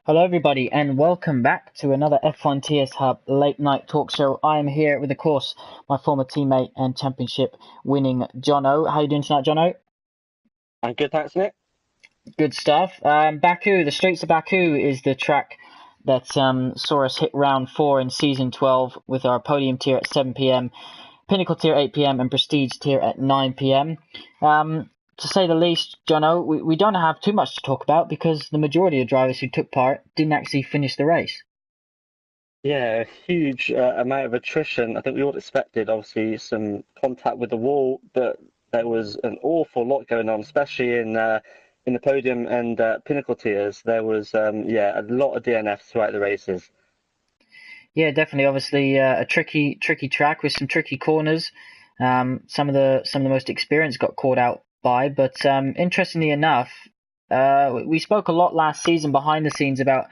Hello, everybody, and welcome back to another F1 TS Hub late night talk show. I am here with, of course, my former teammate and championship winning Jono. How you doing tonight, Jono? I'm good, thanks, Nick. Good stuff. Baku, the streets of Baku is the track that saw us hit round 4 in season 12 with our podium tier at 7 p.m., pinnacle tier 8 p.m., and prestige tier at 9 p.m. To say the least, Jono, we don't have too much to talk about because the majority of drivers who took part didn't actually finish the race. Yeah, a huge amount of attrition. I think we all expected, obviously, some contact with the wall, but there was an awful lot going on, especially in the podium and pinnacle tiers. There was, a lot of DNFs throughout the races. Yeah, definitely. Obviously, a tricky track with some tricky corners. Some of the most experienced got caught out by, but interestingly enough, we spoke a lot last season behind the scenes about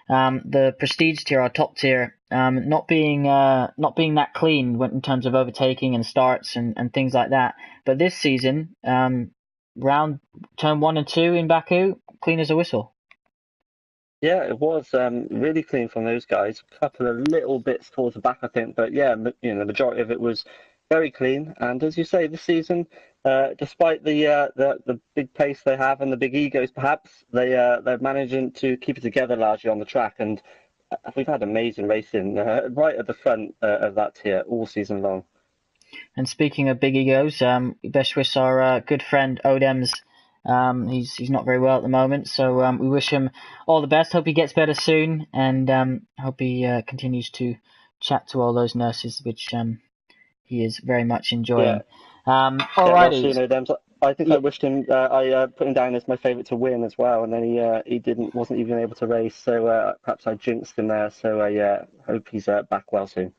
the prestige tier, our top tier, not being that clean in terms of overtaking and starts and things like that. But this season, round turn 1 and 2 in Baku, clean as a whistle. Yeah, it was really clean from those guys. A couple of little bits towards the back, I think, but yeah, the majority of it was very clean. And as you say, this season, despite the big pace they have and the big egos, perhaps they're managing to keep it together largely on the track. And we've had amazing racing right at the front of that tier all season long. And speaking of big egos, best wish our good friend Odems. He's not very well at the moment, so we wish him all the best. Hope he gets better soon, and hope he continues to chat to all those nurses, which he is very much Yeah, enjoying. get well Alrighty, soon, Odem. So I think I yeah, wished him. I put him down as my favourite to win as well, and then he wasn't even able to race. So perhaps I jinxed him there. So yeah, hope he's back well soon.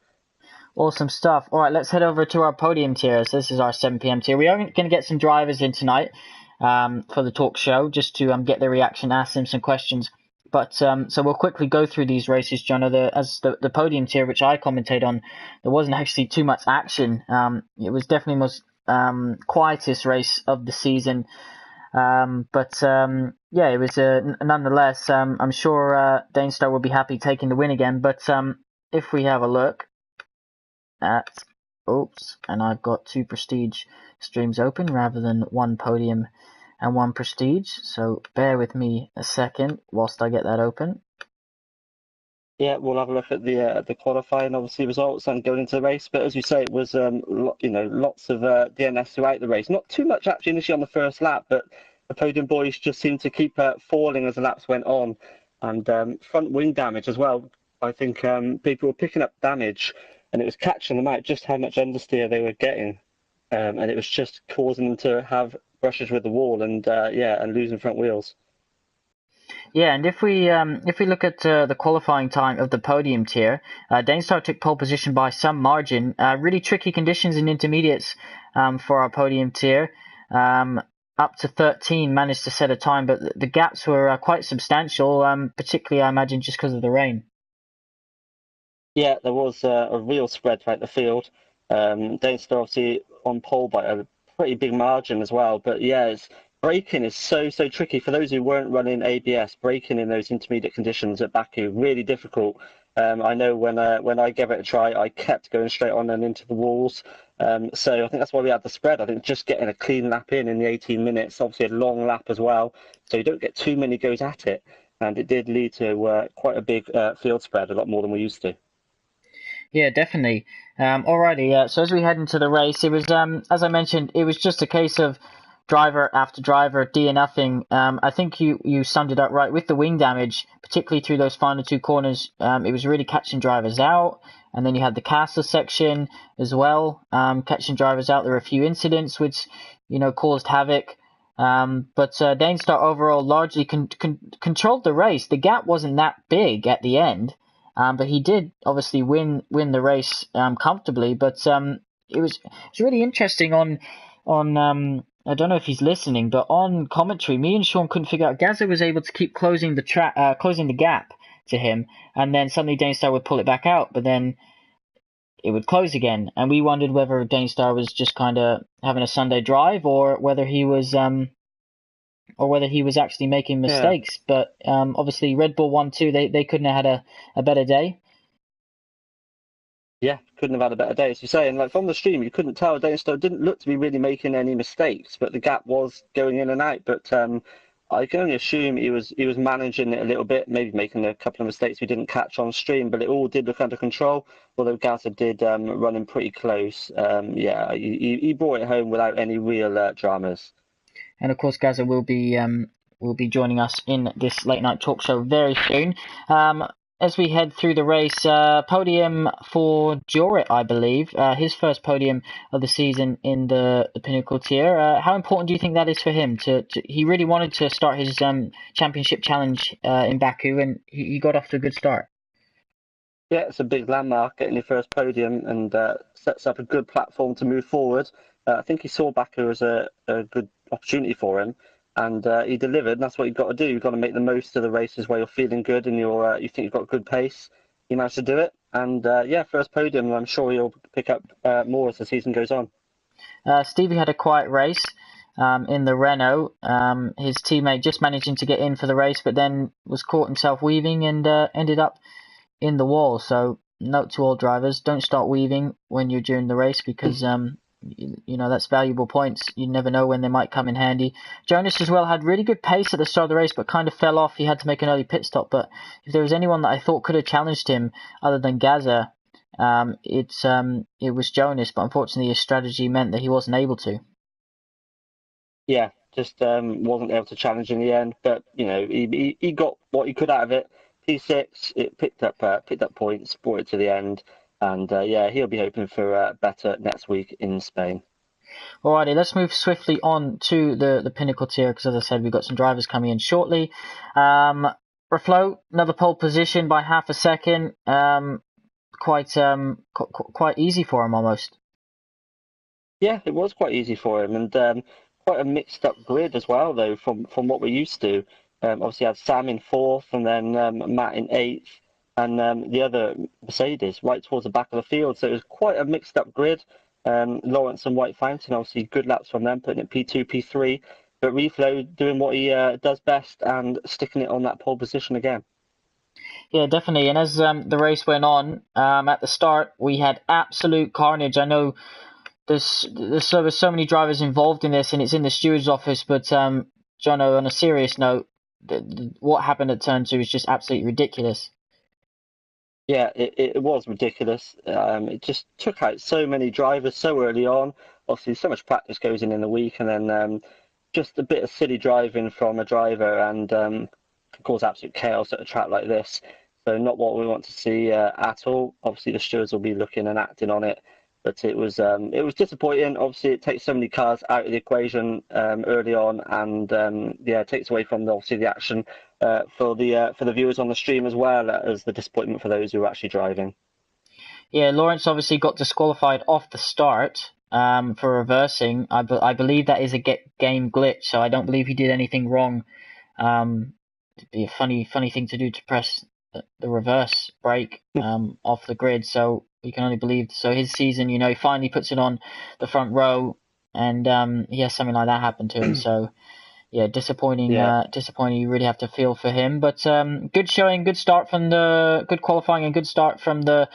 awesome stuff. All right, let's head over to our podium tiers. This is our 7 p.m. tier. We are going to get some drivers in tonight for the talk show just to get their reaction, ask them some questions. But so we'll quickly go through these races, John. The podium tier, which I commentate on, there wasn't actually too much action. It was definitely the most quietest race of the season. But yeah, it was nonetheless. I'm sure Danestar will be happy taking the win again. But if we have a look at oops, and I've got two prestige streams open rather than one podium and one prestige. So bear with me a second whilst I get that open. Yeah, we'll have a look at the qualifying, obviously results and going into the race. But as you say, it was lots of DNFs throughout the race. Not too much actually initially on the first lap, but the podium boys just seemed to keep falling as the laps went on, and front wing damage as well. I think people were picking up damage, and it was catching them out just how much understeer they were getting, and it was just causing them to have brushes with the wall and and losing front wheels. Yeah, and if we look at the qualifying time of the podium tier, Danestar took pole position by some margin. Really tricky conditions in intermediates for our podium tier. Up to 13 managed to set a time, but the gaps were quite substantial, particularly I imagine just because of the rain. Yeah, there was a real spread throughout the field. Deinster obviously on pole by a pretty big margin as well. But yeah, braking is so tricky for those who weren't running ABS. Braking in those intermediate conditions at Baku really difficult. I know when I gave it a try, I kept going straight on and into the walls. So I think that's why we had the spread. I think just getting a clean lap in the 18 minutes, obviously a long lap as well, so you don't get too many goes at it. And it did lead to quite a big field spread, a lot more than we used to. Yeah, definitely. Alrighty, so as we head into the race, it was, as I mentioned, it was just a case of driver after driver DNFing. I think you summed it up right with the wing damage, particularly through those final two corners. It was really catching drivers out, and then you had the castle section as well, catching drivers out. There were a few incidents which, caused havoc. But Danestar overall largely controlled the race. The gap wasn't that big at the end. But he did obviously win the race comfortably. But it was really interesting on I don't know if he's listening, but on commentary, me and Sean couldn't figure out. Gazza was able to keep closing the gap to him, and then suddenly Danestar would pull it back out, but then it would close again, and we wondered whether Danestar was just kind of having a Sunday drive or whether he was or whether he was actually making Yeah. mistakes. But obviously, Red Bull 1-2, they couldn't have had a better day. Yeah, couldn't have had a better day, as you say. And like from the stream, you couldn't tell Danistow didn't look to be really making any mistakes, but the gap was going in and out. But I can only assume he was managing it a little bit, maybe making a couple of mistakes we didn't catch on stream, but it all did look under control. Although Gaza did run him pretty close. Yeah, he brought it home without any real dramas. And of course, Gaza will be joining us in this late night talk show very soon. As we head through the race, podium for Jorit, I believe, his first podium of the season in the Pinnacle tier. How important do you think that is for him? He really wanted to start his championship challenge in Baku, and he got off to a good start. Yeah, it's a big landmark, getting your first podium, and sets up a good platform to move forward. I think he saw Baku as a good opportunity for him, and he delivered. And that's what you've got to do. You've got to make the most of the races where you're feeling good and you think you've got good pace. He managed to do it, and yeah, first podium. And I'm sure he'll pick up more as the season goes on. Stevie had a quiet race in the Renault. His teammate just managing to get in for the race, but then was caught himself weaving and ended up in the wall. So note to all drivers: don't start weaving when you're during the race because you know that's valuable points. You never know when they might come in handy. Jonas as well had really good pace at the start of the race, but kind of fell off. He had to make an early pit stop. But if there was anyone that I thought could have challenged him other than Gaza, it was Jonas. But unfortunately, his strategy meant that he wasn't able to. Yeah, just wasn't able to challenge in the end, but you know he got what he could out of it. P6, it picked up points, brought it to the end, and yeah, he'll be hoping for better next week in Spain. Alrighty, let's move swiftly on to the Pinnacle tier because, as I said, we've got some drivers coming in shortly. Reflo, another pole position by half a second. Quite easy for him almost. Yeah, it was quite easy for him, and quite a mixed up grid as well, though, from what we're used to. Obviously, had Sam in fourth, and then Matt in eighth, and the other Mercedes right towards the back of the field. So it was quite a mixed up grid. Lawrence and White Fountain, obviously, good laps from them, putting it P2, P3. But Reflow doing what he does best and sticking it on that pole position again. Yeah, definitely. And as the race went on, at the start, we had absolute carnage. I know there's so many drivers involved in this, and it's in the steward's office. But Jono, on a serious note, what happened at turn two is just absolutely ridiculous. Yeah, it was ridiculous. It just took out so many drivers so early on. Obviously, so much practice goes in the week, and then just a bit of silly driving from a driver and can cause absolute chaos at a track like this. So not what we want to see at all. Obviously, the stewards will be looking and acting on it, but it was disappointing. Obviously, it takes so many cars out of the equation early on, and yeah, it takes away from obviously the action for the viewers on the stream as well as the disappointment for those who are actually driving. Yeah, Lawrence obviously got disqualified off the start for reversing. I believe that is a game glitch, so I don't believe he did anything wrong. It'd be a funny thing to do to press the reverse brake off the grid. So we can only believe. So his season, you know, he finally puts it on the front row, and he has something like that happen to him. So yeah, disappointing. Yeah. Disappointing. You really have to feel for him. But good showing, good start from the good qualifying, and good start from the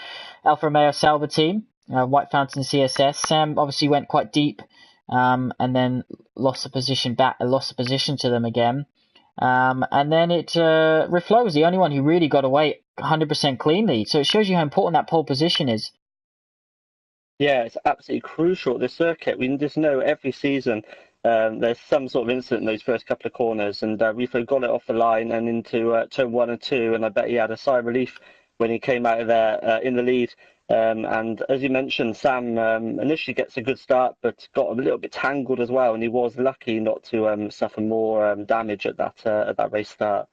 Alfa Romeo Sauber team. White Fountain CSS. Sam obviously went quite deep, and then lost the position to them again. And then Reflo was the only one who really got away 100% cleanly. So it shows you how important that pole position is. Yeah, it's absolutely crucial at this circuit. We just know every season there's some sort of incident in those first couple of corners, and Rifo got it off the line and into turn one and two, and I bet he had a sigh of relief when he came out of there in the lead. And as you mentioned, Sam initially gets a good start, but got a little bit tangled as well, and he was lucky not to suffer more damage at that race start.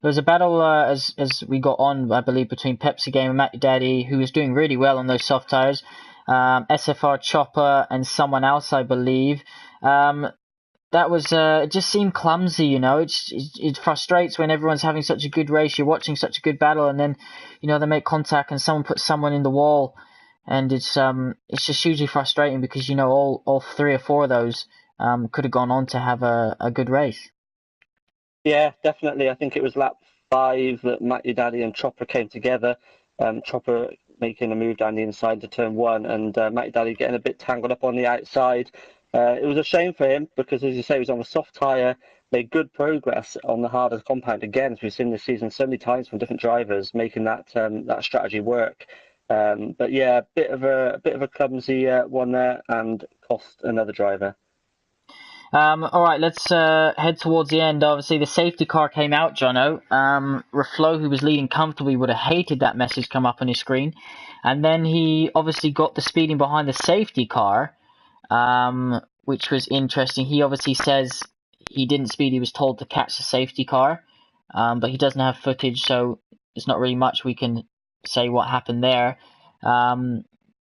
There was a battle as we got on, I believe, between Pepsi Game and Matty Daddy, who was doing really well on those soft tires. SFR Chopper and someone else, I believe. That was it just seemed clumsy, you know. It frustrates when everyone's having such a good race. You're watching such a good battle, and then you know they make contact and someone puts someone in the wall, and it's just hugely frustrating because you know all three or four of those could have gone on to have a good race. Yeah, definitely. I think it was lap 5 that Matty Daddy and Chopper came together. Chopper making a move down the inside to turn 1, and Matty Daddy getting a bit tangled up on the outside. It was a shame for him because, as you say, he was on a soft tyre, made good progress on the harder compound again, as we've seen this season so many times from different drivers, making that strategy work. But yeah, a bit of a clumsy one there, and cost another driver. All right, let's head towards the end. Obviously, the safety car came out, Jono. Reflo, who was leading comfortably, would have hated that message come up on his screen. And then he obviously got the speeding behind the safety car, which was interesting. He obviously says he didn't speed, he was told to catch the safety car, but he doesn't have footage, so there's not really much we can say what happened there.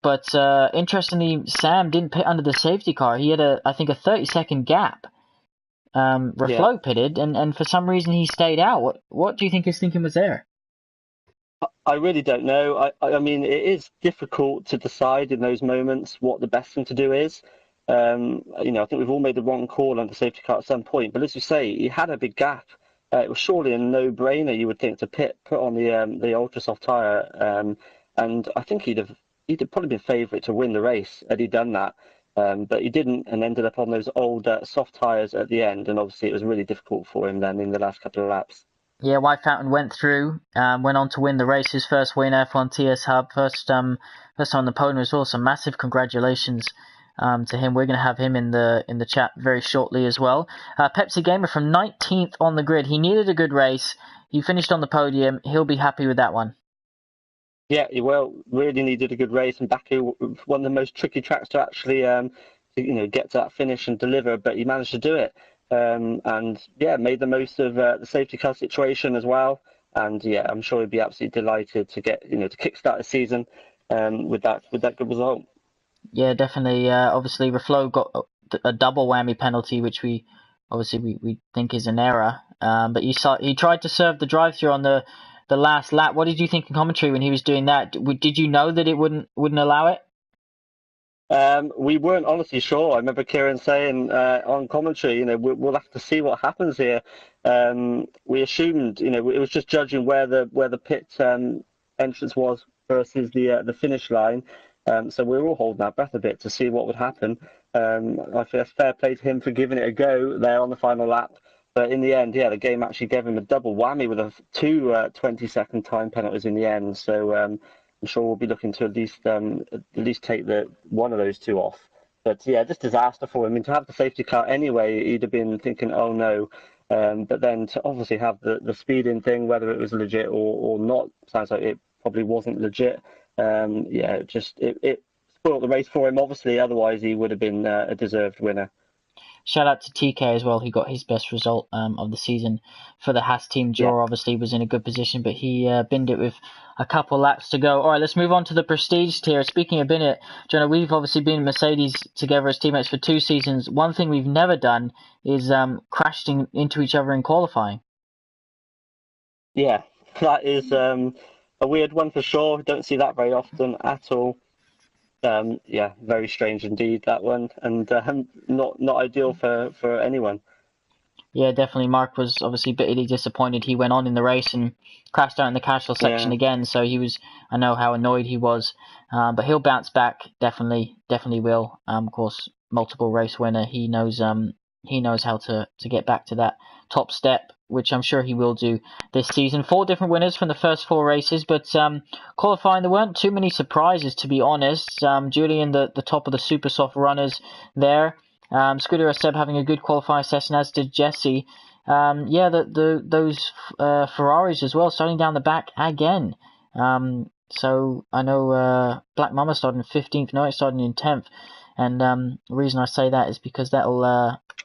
But interestingly, Sam didn't pit under the safety car. He had I think a 30-second gap. Yeah. Reflo pitted, and for some reason he stayed out. What do you think his thinking was there? I really don't know. I mean, it is difficult to decide in those moments what the best thing to do is. I think we've all made the wrong call on the safety car at some point. But as you say, he had a big gap. It was surely a no-brainer, you would think, to put on the ultra soft tyre. And I think he'd have probably been favourite to win the race had he done that. But he didn't, and ended up on those old soft tyres at the end. And obviously, it was really difficult for him then in the last couple of laps. Yeah, White Fountain went through, went on to win the race. His first win, F1 TS Hub, first time on the podium as well. So massive congratulations to him. We're going to have him in the chat very shortly as well. Pepsi Gamer from 19th on the grid. He needed a good race. He finished on the podium. He'll be happy with that one. Yeah, he really needed a good race, and Baku, one of the most tricky tracks to actually, get to that finish and deliver, but he managed to do it. And yeah, made the most of the safety car situation as well. And yeah, I'm sure he'd be absolutely delighted to get, to kickstart the season with that good result. Yeah, definitely. Obviously, Reflo got a double whammy penalty, which we think is an error. But he tried to serve the drive-through on the last lap. What did you think in commentary when he was doing that? Did you know that it wouldn't allow it? We weren't honestly sure. I remember Kieran saying on commentary, we'll have to see what happens here. We assumed, it was just judging where the pit entrance was versus the finish line. So we were all holding our breath a bit to see what would happen. I feel fair play to him for giving it a go there on the final lap. But in the end, yeah, the game actually gave him a double whammy with two 20-second time penalties in the end. So I'm sure we'll be looking to at least take the one of those two off. But yeah, just disaster for him. I mean, to have the safety car anyway, he'd have been thinking, oh no. But then to obviously have the speeding thing, whether it was legit or not, sounds like it probably wasn't legit. Yeah, it spoiled the race for him. Obviously, otherwise he would have been a deserved winner. Shout out to TK as well. He got his best result of the season for the Haas team. Yeah. Jor obviously was in a good position, but he binned it with a couple laps to go. All right, let's move on to the prestige tier. Speaking of bin it, Jonah, we've obviously been Mercedes together as teammates for 2 seasons. One thing we've never done is crashed into each other in qualifying. Yeah, that is a weird one for sure. Don't see that very often at all. Yeah, very strange indeed, that one, and not ideal for anyone. Yeah, definitely. Mark was obviously bitterly disappointed. He went on in the race and crashed out in the casual section Yeah, again. So I know how annoyed he was. But he'll bounce back. Definitely will. Of course, multiple race winner. He knows how to get back to that top step, which I'm sure he will do this season. 4 different winners from the first 4 races, but qualifying there weren't too many surprises, to be honest. Julian, the top of the super soft runners there. Scooter Seb having a good qualifying session, as did Jesse. Yeah, those Ferraris as well, starting down the back again. So I know Black Mama started in 15th, no, it started in 10th. And the reason I say that is because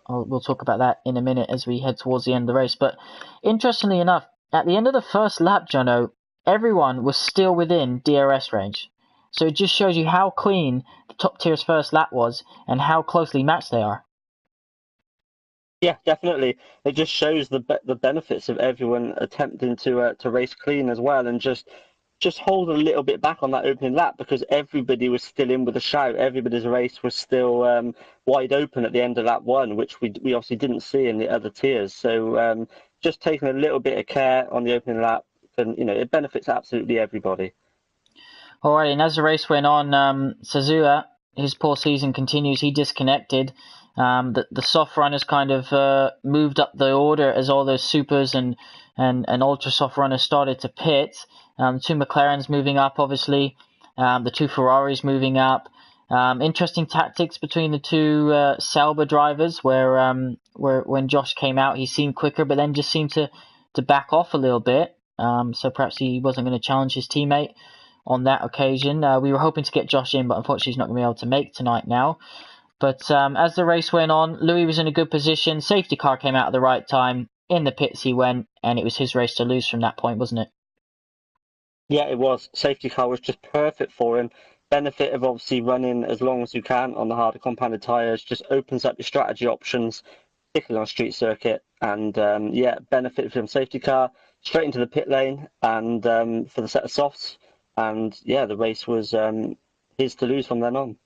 we'll talk about that in a minute as we head towards the end of the race. But interestingly enough, at the end of the first lap, Jono, everyone was still within DRS range. So it just shows you how clean the top tier's first lap was and how closely matched they are. yeah, definitely. It just shows the benefits of everyone attempting to race clean as well, and just just hold a little bit back on that opening lap because everybody was still in with a shout. Everybody's race was still wide open at the end of lap one, which we obviously didn't see in the other tiers. So just taking a little bit of care on the opening lap, and it benefits absolutely everybody. Alrighty, and as the race went on, Suzuka, his poor season continues. He disconnected. The soft runners kind of moved up the order as all those supers and ultra soft runners started to pit. Two McLarens moving up, obviously. The two Ferraris moving up. Interesting tactics between the two Sauber drivers, where when Josh came out, he seemed quicker, but then just seemed to back off a little bit. So perhaps he wasn't going to challenge his teammate on that occasion. We were hoping to get Josh in, but unfortunately he's not going to be able to make tonight now. But as the race went on, Louis was in a good position. Safety car came out at the right time. In the pits he went, and it was his race to lose from that point, wasn't it? Yeah, it was. Safety car was just perfect for him. Benefit of obviously running as long as you can on the harder compounded tyres just opens up your strategy options, particularly on a street circuit. And yeah, benefit from safety car straight into the pit lane and for the set of softs. And yeah, the race was his to lose from then on.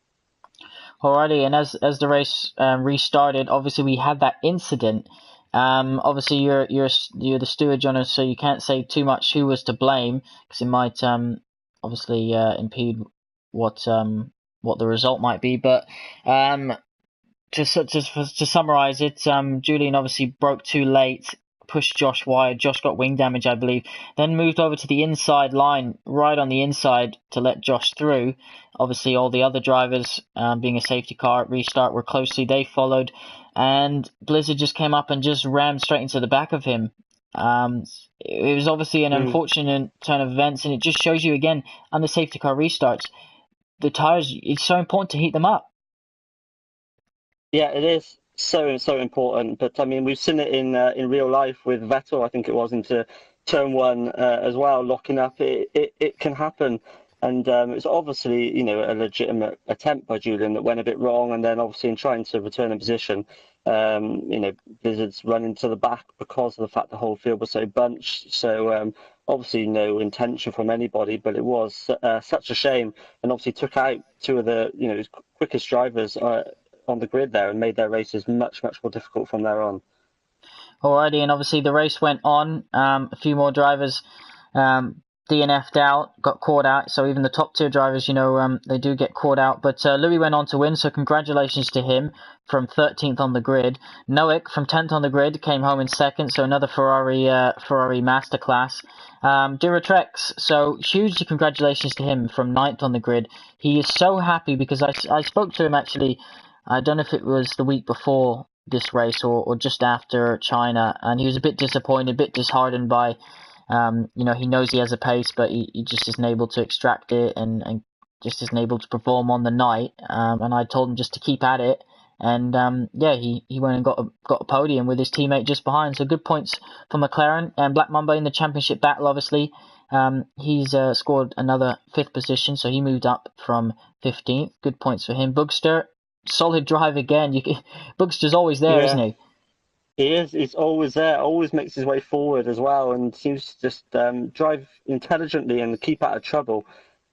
Alrighty, and as the race restarted, obviously we had that incident. Obviously you're the steward, Jonas, so you can't say too much who was to blame because it might obviously impede what the result might be. But just to summarize it, Julian obviously broke too late, pushed Josh wide. Josh got wing damage, I believe. Then moved over to the inside line, right on the inside, to let Josh through. Obviously, all the other drivers, being a safety car at restart, were closely. They followed, and Blizzard just came up and just rammed straight into the back of him. It was obviously an unfortunate turn of events, and it just shows you again, under safety car restarts, the tires, it's so important to heat them up. Yeah, it is so important. But I mean, we've seen it in real life with Vettel. I think it was into turn one as well, locking up. It can happen, and it's obviously a legitimate attempt by Julian that went a bit wrong, and then obviously in trying to return a position, Blizzard's running to the back because of the fact the whole field was so bunched. So obviously no intention from anybody, but it was such a shame, and obviously took out two of the quickest drivers on the grid there and made their races much more difficult from there on. Alrighty, and obviously the race went on. A few more drivers DNF'd out, got caught out. So even the top tier drivers, they do get caught out. But Louis went on to win, so congratulations to him from 13th on the grid. Noik from 10th on the grid came home in second, so another Ferrari masterclass. Duratrex, so hugely congratulations to him from 9th on the grid. He is so happy because I spoke to him actually. I don't know if it was the week before this race or just after China, and he was a bit disappointed, a bit disheartened by, he knows he has a pace, but he just isn't able to extract it and just isn't able to perform on the night. And I told him just to keep at it, and yeah, he went and got a podium with his teammate just behind. So good points for McLaren and Black Mamba in the championship battle. Obviously, he's scored another 5th position, so he moved up from 15th. Good points for him. Boogster, solid drive again. Boogster's always there, isn't Yeah, he? he is. He's always there. Always makes his way forward as well, and seems to just drive intelligently and keep out of trouble.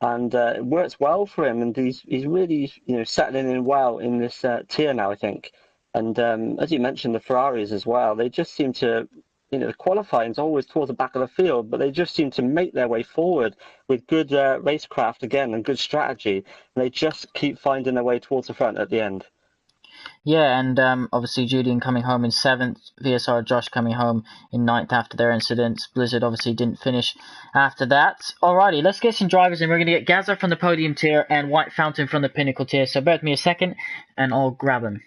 And it works well for him. And he's really settling in well in this tier now, I think. And as you mentioned, the Ferraris as well. They just seem to, the qualifying is always towards the back of the field, but they just seem to make their way forward with good racecraft again and good strategy. And they just keep finding their way towards the front at the end. Yeah, and obviously Julian coming home in 7th, VSR Josh coming home in 9th after their incidents. Blizzard obviously didn't finish after that. Alrighty, let's get some drivers in. We're going to get Gaza from the podium tier and White Fountain from the pinnacle tier. So bear with me a second and I'll grab them.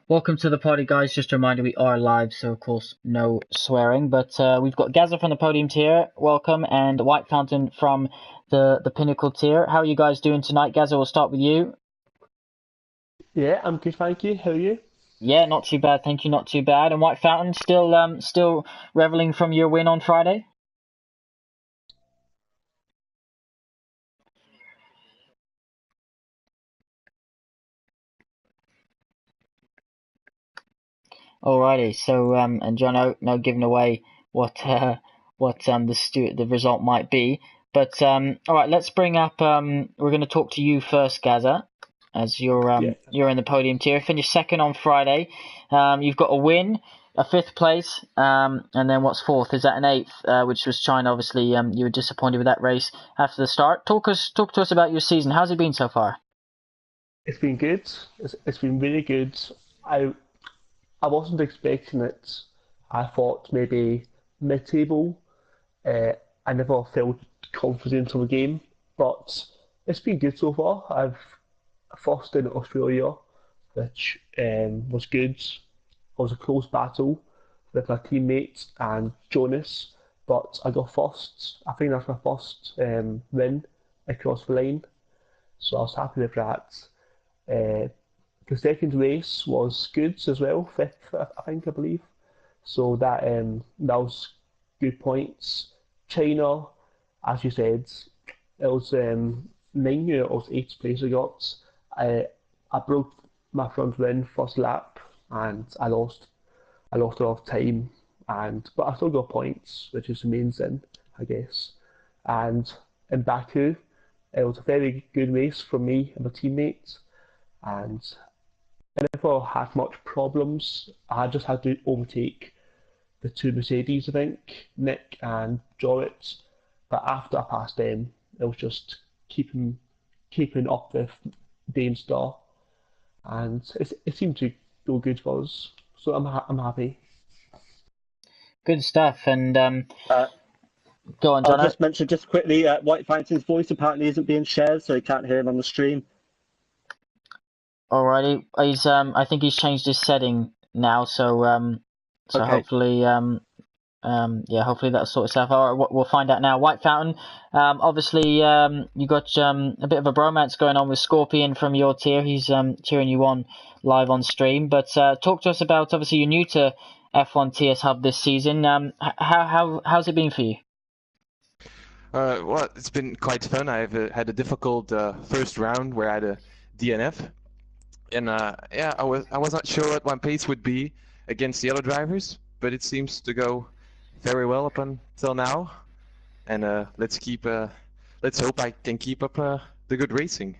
Welcome to the party, guys. Just a reminder, we are live, so of course, no swearing. But we've got Gaza from the podium tier, welcome, and White Fountain from the Pinnacle tier. How are you guys doing tonight? Gaza, we'll start with you. Yeah, I'm good, thank you. How are you? Yeah, not too bad, thank you, not too bad. And White Fountain, still reveling from your win on Friday? Alrighty, so and John, no giving away what the result might be, but all right, let's bring up we're going to talk to you first, Gaza, as Yeah. you're in the podium tier. Finished second on Friday. You've got a win, a fifth place, and then what's fourth? Is that an eighth? Which was China. Obviously, you were disappointed with that race after the start. Talk to us about your season. How's it been so far? It's been good. It's been really good. I I wasn't expecting it. I thought maybe mid-table. Uh, I never felt confident of a game, but it's been good so far. I've first in Australia, which was good. It was a close battle with my teammates and Jonas, but I got first. I think that's my first win across the line, so I was happy with that. Uh, the second race was good as well, fifth, I think, I believe. So that was good points. China, as you said, it was 9 or 8th place I got. I broke my front wing first lap, and I lost a lot of time, and but I still got points, which is the main thing, I guess. And in Baku, it was a very good race for me and my teammates, and I never had much problems. I just had to overtake the two Mercedes, I think, Nick and Jorrit. But after I passed them, it was just keeping up with Dane Star, and it seemed to go good for us. So I'm happy. Good stuff. And Uh, go on, I'll John. just mention just quickly, White Fountain's voice apparently isn't being shared, so you can't hear him on the stream. Alrighty, I think he's changed his setting now, so Okay. hopefully yeah, hopefully that'll sort itself out. We'll find out now. White Fountain, obviously you got a bit of a bromance going on with Scorpion from your tier. He's cheering you on live on stream. But talk to us about, obviously you're new to F1 TS Hub this season. How's it been for you? Well, it's been quite fun. I've had a difficult first round where I had a DNF, and yeah, I was not sure what my pace would be against the other drivers, but it seems to go very well up until now. And let's hope I can keep up the good racing.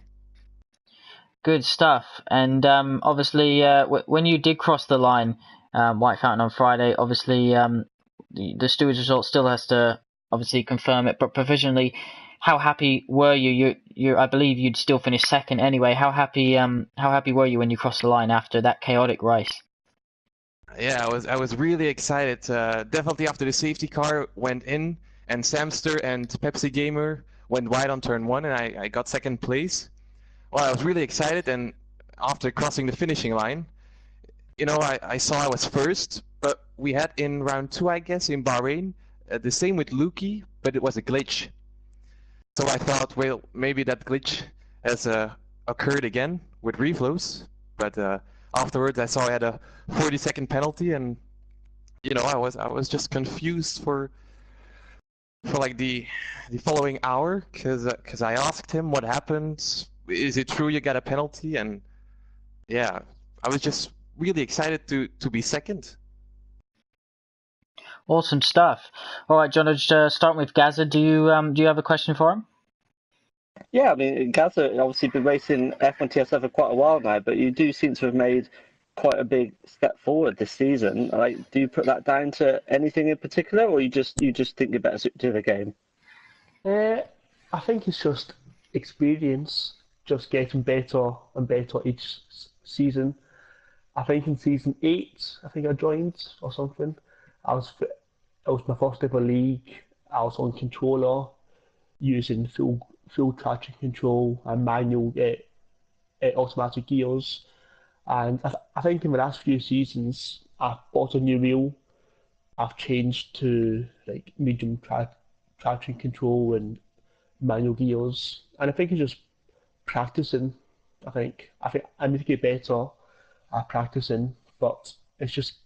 Good stuff. And obviously, when you did cross the line, White Fountain on Friday, obviously the stewards result still has to obviously confirm it. But provisionally, how happy were you? I believe you'd still finish second anyway. How happy were you when you crossed the line after that chaotic race? Yeah, I was really excited. Definitely after the safety car went in and Samster and Pepsi Gamer went wide on turn one, and I got second place. Well, I was really excited, and after crossing the finishing line, I saw I was first, but we had in round two, I guess, in Bahrain, the same with Luki, but it was a glitch. So I thought, well, maybe that glitch has occurred again with reflows, but afterwards I saw I had a 40-second penalty, and I was just confused for like the following hour, because I asked him what happened. Is it true you got a penalty? And yeah, I was just really excited to be second. Awesome stuff. All right, John, just starting with Gaza. Do you have a question for him? Yeah, I mean, Gaza obviously been racing F1 TSF for quite a while now, but you do seem to have made quite a big step forward this season. Like, do you put that down to anything in particular, or you just think you're better suited to the game? Uh, I think it's just experience, just getting better and better each season. I think in season 8, I think I joined or something. It was my first ever league. I was on controller using full traction control and manual automatic gears. And I think in the last few seasons, I've bought a new wheel. I've changed to like medium traction control and manual gears, and I think it's just practicing. I think I need to get better at practicing, but it's just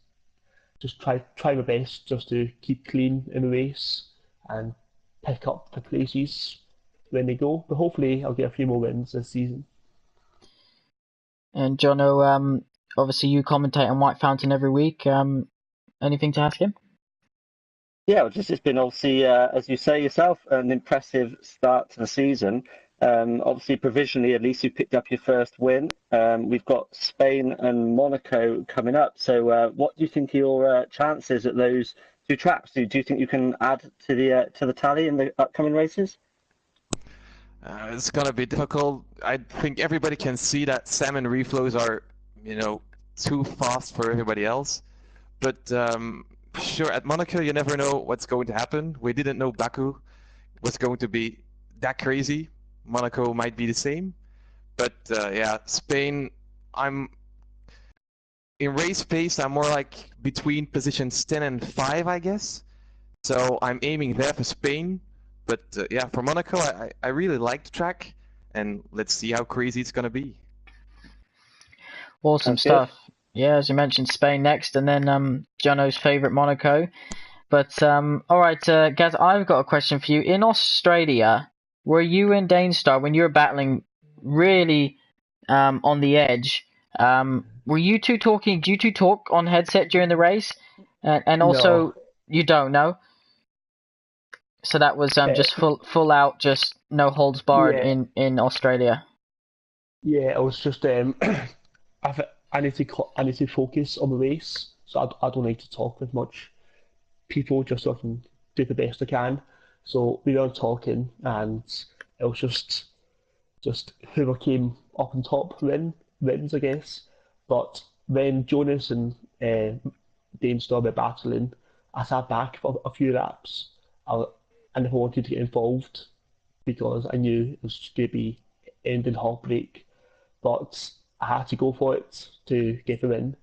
try my best just to keep clean in the race and pick up the places when they go. But hopefully, I'll get a few more wins this season. And Jono, obviously you commentate on White Fountain every week. Anything to ask him? Yeah, well, just it's been obviously, as you say yourself, an impressive start to the season. Obviously, provisionally, at least you picked up your first win. We've got Spain and Monaco coming up. So, what do you think are your chances at those two tracks? Do you think you can add to the tally in the upcoming races? It's gonna be difficult. I think everybody can see that Sam and reflows are, too fast for everybody else. But sure, at Monaco, you never know what's going to happen. We didn't know Baku was going to be that crazy. Monaco might be the same. But yeah, Spain, I'm in race pace, I'm more like between positions 10 and 5, I guess. So I'm aiming there for Spain. But yeah, for Monaco, I really like the track. And let's see how crazy it's going to be. Awesome Sounds good. stuff. Yeah, as you mentioned, Spain next, and then Jono's favourite Monaco. But all right, Gaz, I've got a question for you. In Australia, were you and Danestar when you were battling really on the edge? Were you two talking? Do you two talk on headset during the race? And No, also, you don't know. So that was uh, just full out, just no holds barred yeah, in Australia. yeah. I was just I need to focus on the race, so I don't like to talk with much people just so I can do the best I can. So we weren't talking, and it was just whoever came up on top wins, I guess. But when Jonas and Dane started battling, I sat back for a few laps. I never wanted to get involved because I knew it was going to be ending heartbreak, but I had to go for it to get the win.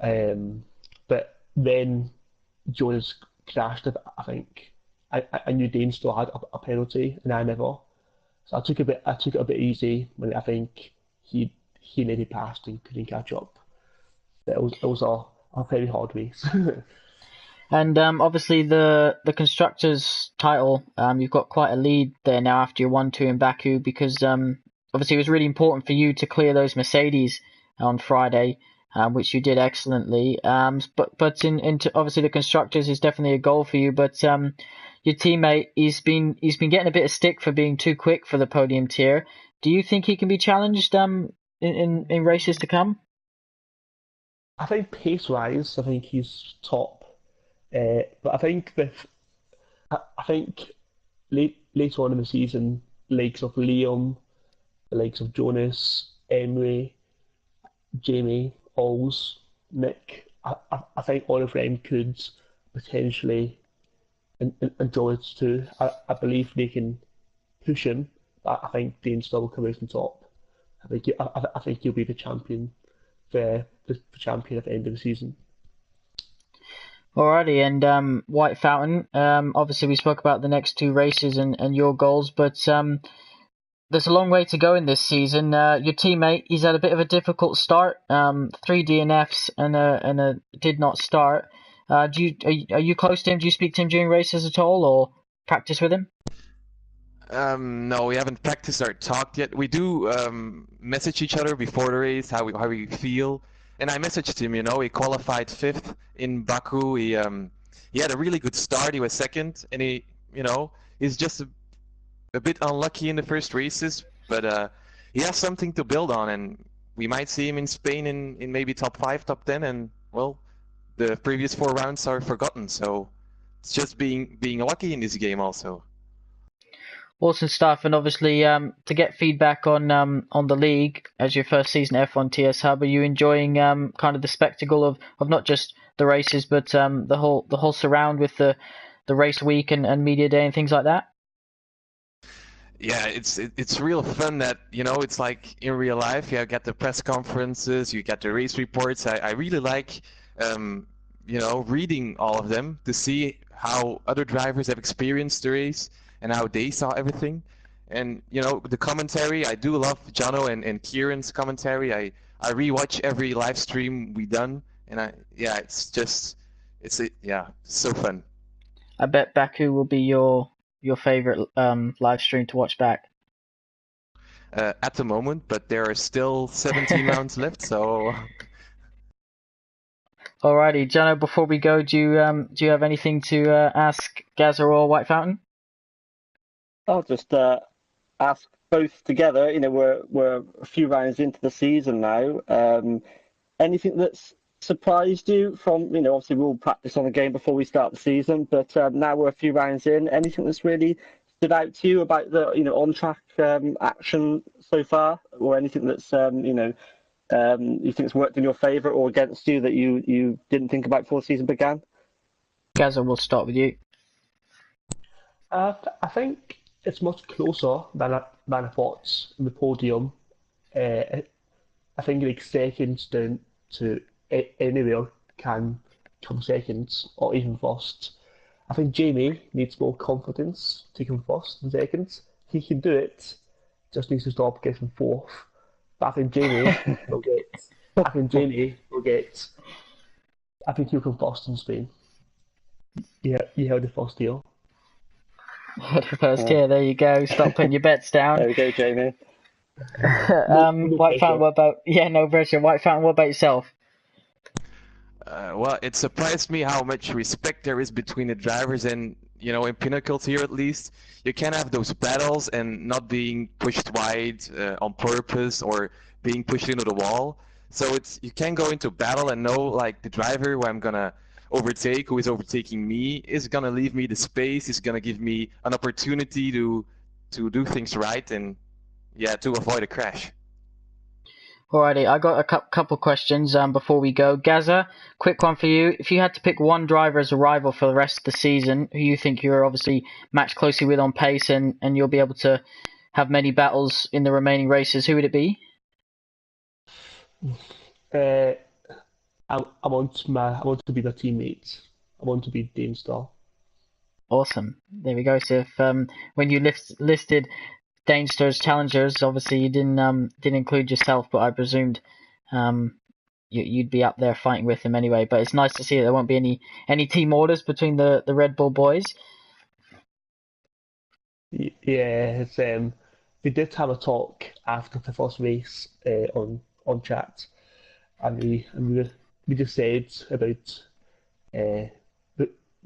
Um, but then Jonas crashed. I think I knew Dane still had a penalty, and I never. So I took it a bit easy when I think he maybe passed and couldn't catch up. But it was a very hard race. And obviously the constructors title, you've got quite a lead there now after your 1-2 in Baku because obviously it was really important for you to clear those Mercedes on Friday, which you did excellently. But into obviously the constructors is definitely a goal for you. But your teammate he's been getting a bit of stick for being too quick for the podium tier. Do you think he can be challenged in races to come? I think pace wise, I think he's top. But I think later on in the season, the likes of Liam, the likes of Jonas, Emery, Jamie, Alls, Nick, I think all of them could potentially enjoy it too. I believe they can push him. I think Dean still will come out on top. I think he'll be the champion, the champion at the end of the season. Alrighty, and White Fountain. Obviously, we spoke about the next two races and your goals, but there's a long way to go in this season. Your teammate, he's had a bit of a difficult start. 3 DNFs and a did not start. Are you close to him? Do you speak to him during races at all, or practice with him? No, we haven't practiced or talked yet. We do message each other before the race, how we feel. And I messaged him, he qualified fifth in Baku. He had a really good start. He was second, and he's just a bit unlucky in the first races, but he has something to build on, and we might see him in Spain in maybe top 5, top 10, and well, the previous 4 rounds are forgotten. So it's just being lucky in this game also. Awesome stuff, and obviously to get feedback on the league as your first season F1 TS Hub, are you enjoying kind of the spectacle of not just the races but the whole surround with the race week and media day and things like that? Yeah, it's real fun that, it's like in real life. You get the press conferences, you get the race reports. I really like, reading all of them to see how other drivers have experienced the race and how they saw everything. And, the commentary, I do love Jono and Kieran's commentary. I rewatch every live stream we done, and yeah, so fun. I bet Baku will be your favorite live stream to watch back. At the moment, but there are still 17 rounds left, so. Alrighty, Jono. Before we go, do you have anything to ask Gaza or White Fountain? I'll just ask both together. We're a few rounds into the season now. Anything that's surprised you from, obviously we'll practice on the game before we start the season, but now we're a few rounds in. Anything that's really stood out to you about the, on-track action so far, or anything that's, you think it's worked in your favour or against you that you didn't think about before the season began? Gaza, we'll start with you. I think it's much closer than I thought in the podium. I think like seconds down to anywhere can come seconds or even first. I think Jamie needs more confidence to come first and seconds. He can do it, just needs to stop getting fourth. But I think Jamie will get. I think Jamie will get. I think he'll come first in Spain. Yeah, you heard the first deal. First here, there you go. Stop putting your bets down. There we go, Jamie. White Fountain, what about? Yeah, no pressure. White Fountain, what about yourself? Well, it surprised me how much respect there is between the drivers and, in Pinnacles here at least. You can have those battles and not being pushed wide on purpose or being pushed into the wall. So you can go into battle and know, like, the driver who I'm gonna overtake, who is overtaking me, is gonna leave me the space, is gonna give me an opportunity to do things right and, yeah, to avoid a crash. Alrighty, I got a couple questions before we go. Gaza, quick one for you. If you had to pick one driver as a rival for the rest of the season, who you think you're obviously matched closely with on pace and you'll be able to have many battles in the remaining races, who would it be? I want to be their teammate. I want to be Damestar. Awesome. There we go. So if when you listed Danestar's challengers, obviously you didn't include yourself, but I presumed you'd be up there fighting with him anyway. But it's nice to see that there won't be any team orders between the Red Bull boys. Yeah, we did have a talk after the first race on chat, and we just said about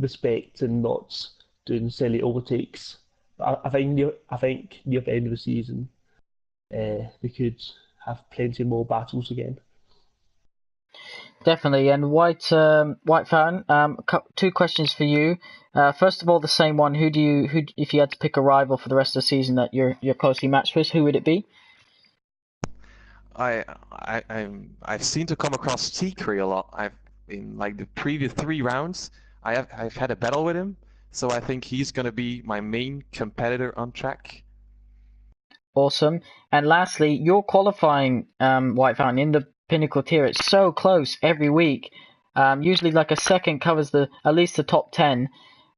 respect and not doing silly overtakes. I think near the end of the season, we could have plenty more battles again. Definitely. And White Fountain, two questions for you. First of all, the same one. Who if you had to pick a rival for the rest of the season that you're closely matched with, who would it be? I've seen to come across Tikri a lot. In like the previous 3 rounds, I've had a battle with him. So I think he's going to be my main competitor on track. Awesome. And lastly, your qualifying, White Fountain, in the Pinnacle tier, it's so close every week. Usually like a second covers at least the top 10.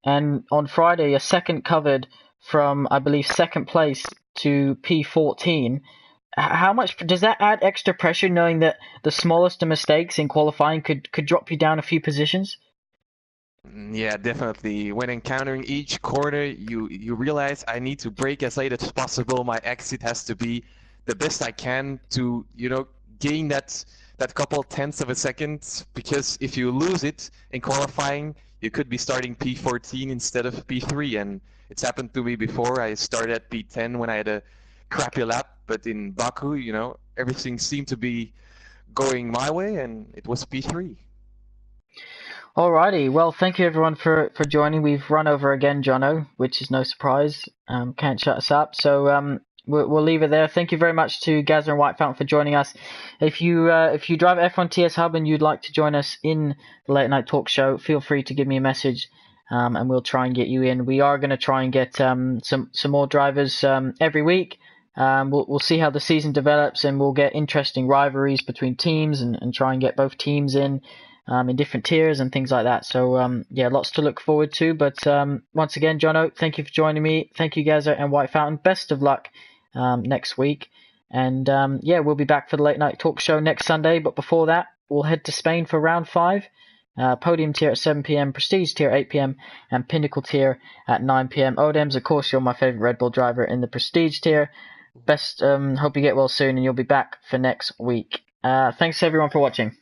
And on Friday, a second covered from, I believe, second place to P14. How much does that add extra pressure knowing that the smallest of mistakes in qualifying could drop you down a few positions? Yeah, definitely. When encountering each corner, you realize I need to brake as late as possible. My exit has to be the best I can to, gain that couple tenths of a second, because if you lose it in qualifying, you could be starting P14 instead of P3, and it's happened to me before. I started at P10 when I had a crappy lap, but in Baku, everything seemed to be going my way, and it was P3. Alrighty, well, thank you everyone for joining. We've run over again, Jono, which is no surprise. Can't shut us up, so we'll leave it there. Thank you very much to Gaza and White Fountain for joining us. If you drive F1 TS Hub and you'd like to join us in the late night talk show, feel free to give me a message and we'll try and get you in. We are going to try and get some more drivers every week. We'll see how the season develops, and we'll get interesting rivalries between teams and try and get both teams in different tiers and things like that. So yeah, lots to look forward to. But once again, Jono, thank you for joining me. Thank you, Gaza and White Fountain. Best of luck next week. And yeah, we'll be back for the late night talk show next Sunday. But before that, we'll head to Spain for round 5. Podium tier at 7 p.m, Prestige tier 8 p.m, and Pinnacle tier at 9 p.m. Odems, of course, you're my favorite Red Bull driver in the Prestige tier. Best, hope you get well soon, and you'll be back for next week. Thanks everyone for watching.